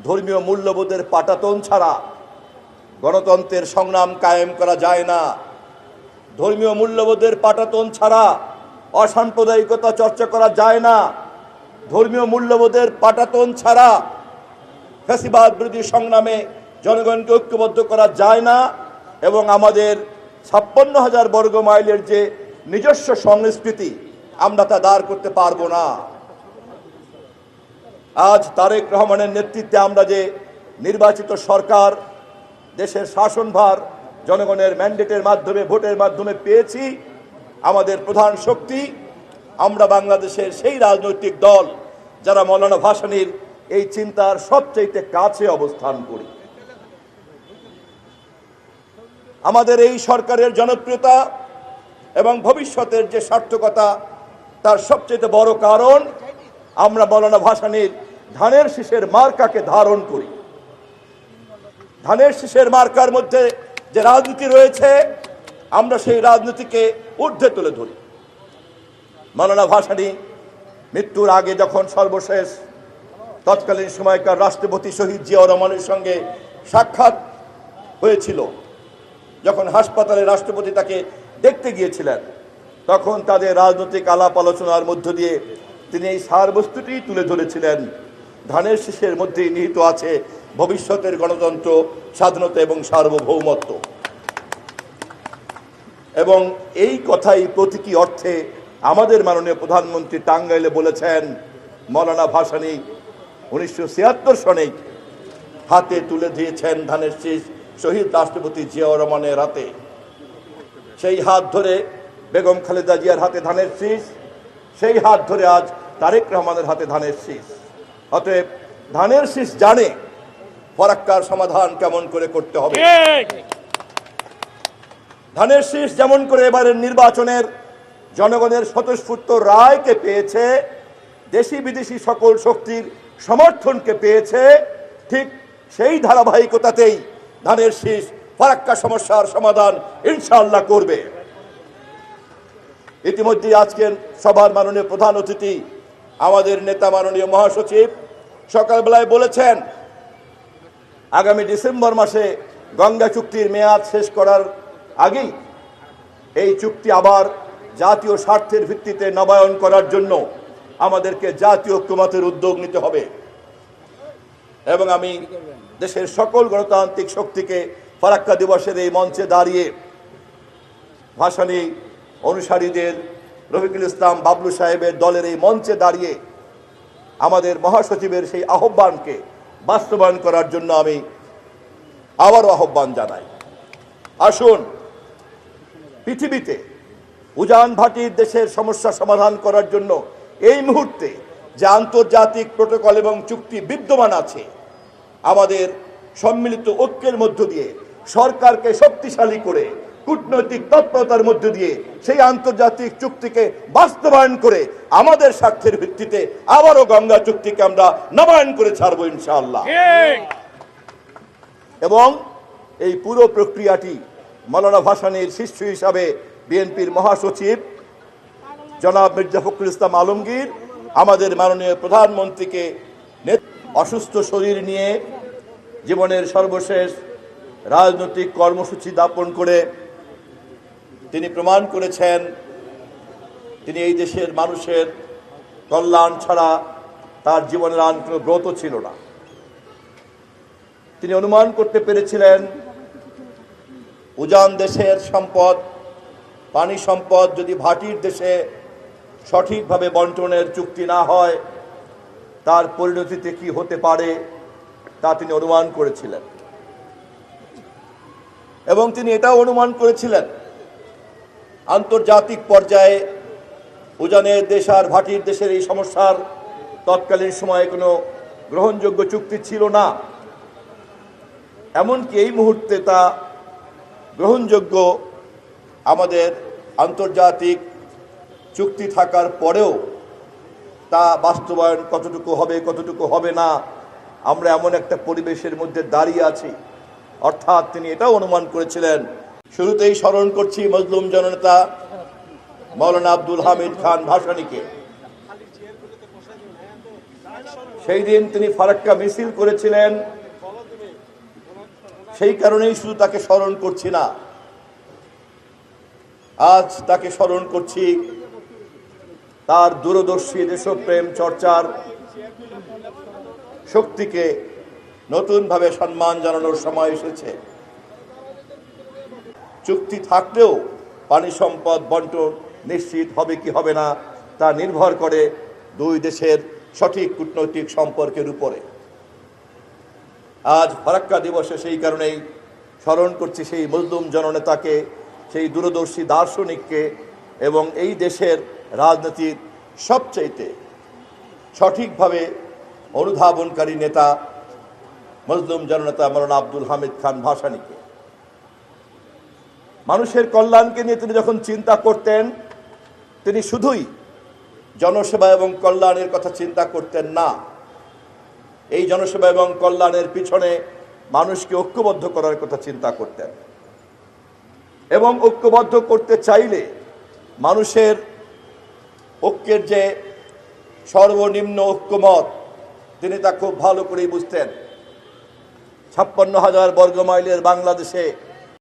ধর্মীয় মূল্যবোধের পাটাতন ছাড়া গণতন্ত্রের সংগ্রাম কায়েম করা যায় না। ধর্মীয় মূল্যবোধের পাটাতন ছাড়া অসাম্প্রদায়িকতা চর্চা করা যায় না। ধর্মীয় মূল্যবোধের পাটাতন ছাড়া ফ্যাসিবাদ বিরোধী সংগ্রামে জনগণকে ঐক্যবদ্ধ করা যায় না। এবং আমাদের 56,000 বর্গ মাইলের যে নিজস্ব সংস্কৃতি, আমরা তা দাঁড় করতে পারবো না। আজ তারেক রহমানের নেতৃত্বে আমরা যে নির্বাচিত সরকার, দেশের শাসনভার জনগণের ম্যান্ডেটের মাধ্যমে, ভোটের মাধ্যমে পেয়েছি, আমাদের প্রধান শক্তি আমরা বাংলাদেশের সেই রাজনৈতিক দল যারা মৌলানা ভাসানীর এই চিন্তার সবচেয়ে কাছে অবস্থান করি। আমাদের এই সরকারের জনপ্রিয়তা এবং ভবিষ্যতের যে সার্থকতা, তার সবচেয়ে বড় কারণ আমরা মৌলানা ভাসানীর ধানের শীষের মার্কাকে ধারণ করি। ধানের শীষের মার্কার মধ্যে যে রাজনীতি রয়েছে, আমরা সেই রাজনীতিকে ঊর্ধ্বে তুলে ধরি। মৌলানা ভাসানী মৃত্যুর আগে যখন সর্বশেষ তৎকালীন সময়কার রাষ্ট্রপতি শহীদ জিয়াউর রহমানের সঙ্গে সাক্ষাৎ হয়েছিল, যখন হাসপাতালে রাষ্ট্রপতি তাকে দেখতে গিয়েছিলেন, তখন তাদের রাজনৈতিক আলাপ আলোচনার মধ্য দিয়ে তিনি এই সারবস্তুটি তুলে ধরেছিলেন। ধানের শীষের মধ্যেই নিহিত আছে ভবিষ্যতের গণতন্ত্র, স্বাধীনতা এবং সার্বভৌমত্ব। এবং এই কথাই প্রতীকী অর্থে আমাদের মাননীয় প্রধানমন্ত্রী টাঙ্গাইলে বলেছেন, মৌলানা ভাসানী 1976 সনে হাতে তুলে দিয়েছেন ধানের শীষ শহীদ রাষ্ট্রপতি জিয়াউর রহমানের হাতে। সেই হাত ধরে বেগম খালেদা জিয়ার হাতে ধানের শীষ, সেই হাত ধরে আজ তারেক রহমানের হাতে ধানের শীষ। অতএব ধানের শীষ জানে ফরাক্কার সমাধান কেমন করে করতে হবে। ধানের শীষ যেমন করে এবারের নির্বাচনের জনগণের স্বতঃস্ফূর্ত রায়কে পেয়েছে, দেশি বিদেশি সকল শক্তির সমর্থনকে পেয়েছে, ঠিক সেই ধারাবাহিকতাতেই ধানের শীষ ফরাক্কা সমস্যার সমাধান ইনশাআল্লাহ করবে। ইতিমধ্যে আজকের সভার মাননীয় প্রধান অতিথি আমাদের নেতা মাননীয় মহাসচিব সকালবেলায় বলেছেন, আগামী ডিসেম্বর মাসে গঙ্গা চুক্তির মেয়াদ শেষ করার আগেই এই চুক্তি আবার জাতীয় স্বার্থের ভিত্তিতে নবায়ন করার জন্য আমাদেরকে জাতীয় ঐক্যমতের উদ্যোগ নিতে হবে। এবং আমি দেশের সকল গণতান্ত্রিক শক্তিকে ফারাক্কা দিবসের এই মঞ্চে দাঁড়িয়ে ভাসানী অনুসারীদের, রফিকুল ইসলাম বাবলু সাহেবের দলের এই মঞ্চে দাঁড়িয়ে আমাদের মহাসচিবের সেই আহ্বানকে বাস্তবায়ন করার জন্য আমি আবারও আহ্বান জানাই। আসুন পৃথিবীতে উজান ভাটির দেশের সমস্যা সমাধান করার জন্য এই মুহূর্তে যে আন্তর্জাতিক প্রটোকল এবং চুক্তি বিদ্যমান আছে, আমাদের সম্মিলিত ঐক্যের মধ্য দিয়ে সরকারকে শক্তিশালী করে কূটনৈতিক তৎপরতার মধ্য দিয়ে সেই আন্তর্জাতিক চুক্তিকে বাস্তবায়ন করে আমাদের স্বার্থের ভিত্তিতে আবারও গঙ্গা চুক্তিকে আমরা নবায়ন করে ছাড়বো ইনশাআল্লাহ। এবং এই পুরো প্রক্রিয়াটি মৌলানা ভাসানীর শিষ্য হিসাবে বিএনপির মহাসচিব জনাব মির্জা ফখরুল ইসলাম আলমগীর আমাদের মাননীয় প্রধানমন্ত্রীকে অসুস্থ শরীর নিয়ে জীবনের সর্বশেষ রাজনৈতিক কর্মসূচি যাপন করে তিনি প্রমাণ করেছেন তিনি এই দেশের মানুষের কল্যাণ ছাড়া তার জীবনের আর কোনো ব্রত ছিল না। তিনি অনুমান করতে পেরেছিলেন উজান দেশের সম্পদ, পানি সম্পদ যদি ভাটির দেশে সঠিকভাবে বন্টনের চুক্তি না হয়, তার পরিণতিতে কি হতে পারে তা তিনি অনুমান করেছিলেন। এবং তিনি এটাও অনুমান করেছিলেন আন্তর্জাতিক পর্যায়ে উজানের দেশ আর ভাটির দেশের এই সমস্যার তৎকালীন সময়ে কোনো গ্রহণযোগ্য চুক্তি ছিল না। এমনকি এই মুহূর্তে তা গ্রহণযোগ্য আমাদের আন্তর্জাতিক চুক্তি থাকার পরেও তা বাস্তবায়ন কতটুকু হবে কতটুকু হবে না, আমরা এমন একটা পরিবেশের মধ্যে দাঁড়িয়ে আছি। অর্থাৎ তিনি এটাও অনুমান করেছিলেন। শুরুতেই স্মরণ করছি মজলুম জননেতা মৌলানা আব্দুল হামিদ খান ভাসানীকে। সেই দিন তিনি ফারাক্কা মিছিল করেছিলেন, সেই কারণেই শুধু তাকে স্মরণ করছি না, আজ তাকে স্মরণ করছি তার দূরদর্শী দেশপ্রেম চর্চার শক্তিকে নতুনভাবে সম্মান জানানোর সময় এসেছে। চুক্তি থাকলেও পানি সম্পদ বন্টন নিশ্চিত হবে কি হবে না তা নির্ভর করে দুই দেশের সঠিক কূটনৈতিক সম্পর্কের উপরে। আজ ফারাক্কা দিবসে সেই কারণেই স্মরণ করছি সেই মজলুম জননেতাকে, সেই দূরদর্শী দার্শনিককে এবং এই দেশের রাজনীতির সবচাইতে সঠিকভাবে অনুধাবনকারী নেতা মজলুম জননেতা মৌলানা আব্দুল হামিদ খান ভাসানীকে। মানুষের কল্যাণকে নিয়ে তিনি যখন চিন্তা করতেন, তিনি শুধুই জনসেবা এবং কল্যাণের কথা চিন্তা করতেন না, এই জনসেবা এবং কল্যাণের পিছনে মানুষকে ঐক্যবদ্ধ করার কথা চিন্তা করতেন এবং ঐক্যবদ্ধ করতে চাইলে মানুষের ঐক্যের যে সর্বনিম্ন ঐক্যমত তিনি তা খুব ভালো করেই বুঝতেন। 56,000 বর্গমাইলের বাংলাদেশে